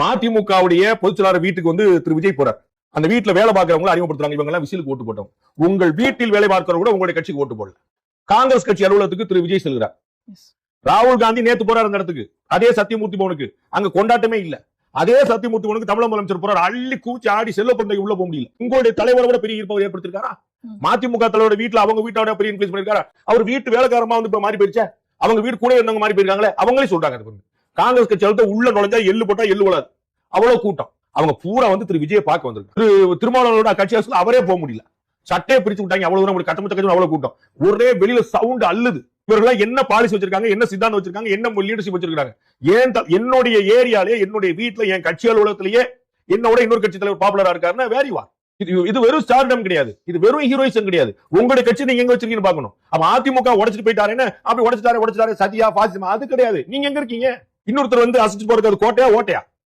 மதிமுகவுடைய பொதுச்செயலாளர் வீட்டுக்கு வந்து திரு விஜய் போறார். அந்த வீட்டுல வேலை பார்க்கிறவங்க அறிமுகப்படுத்துறாங்க, இவங்க எல்லாம் விசிலுக்கு ஓட்டு போட்டோம். உங்கள் வீட்டில் வேலை பார்க்கிறவங்க கூட உங்களுடைய கட்சிக்கு ஓட்டு போடல. காங்கிரஸ் கட்சி அலுவலகத்துக்கு திரு விஜய் செல்கிறார். ராகுல் காந்தி நேத்து போறாரு அந்த இடத்துக்கு, அதே சத்தியமூர்த்தி பவனுக்கு. அங்க கொண்டாட்டமே இல்ல. அதே சத்தியமூர்த்தி பவனுக்கு தமிழக முதலமைச்சர் போறாரு. அள்ளி கூச்சி ஆடி செல்வ பிள்ளை உள்ள போக முடியல. உங்களுடைய தலைவரோட பெரிய ஈர்ப்பை ஏற்படுத்திருக்காரா? மதிமுக தலைவரோட வீட்டுல அவங்க வீட்டோட பெரிய இன்ஃப்ளூயன்ஸ் பண்ணிருக்காரா? அவர் வீட்டு வேலைக்காரமா வந்து இப்ப மாறி போயிருச்சா? அவங்க வீடு கூட இருந்தவங்க மாறி போயிருக்காங்களே, அவங்களே சொல்றாங்க. காங்கிரஸ் கட்சி அழுத்த உள்ள நுழைஞ்சா எள்ளு போட்டா எள்ளு வளாது, அவ்வளவு கூட்டம். அவங்க பூரா வந்து திரு விஜயை பார்க்க வந்திருக்கு. திருமாவளவனோட கட்சி அவரே போக முடியல, சட்டையை பிரிச்சு விட்டாங்க. அவ்வளவு தூரம் கட்டமத்த கட்சி அவ்வளவு கூட்டம். ஒரே வெளியில சவுண்ட் அள்ளுது. இவர்கள் என்ன பாலிசி வச்சிருக்காங்க, என்ன சித்தாந்தம் வச்சிருக்காங்க, என்ன லீடர்ஷிப் வச்சிருக்காங்க? ஏன் என்னுடைய ஏரியாலே, என்னுடைய வீட்டுல, என் கட்சி அலுவலகத்திலேயே என்னோட இன்னொரு கட்சி தலைவர் பாப்புலரா இருக்காருன்னா வேற வார். இது வெறும் ஸ்டார்டம் கிடையாது, இது வெறும் ஹீரோயிசம் கிடையாது. உங்களுடைய கட்சி நீங்க எங்க வச்சிருக்கீங்கன்னு பாக்கணும். அவன் அதிமுக உடைச்சிட்டு போயிட்டாருன்னு அப்படி உடைச்சிட்டாரு சதியா பாசிமா அது கிடையாது. நீங்க எங்க இருக்கீங்க? இன்னொருத்தர் வந்து அசைச்சு போறது கோட்டையா ஓட்டையா?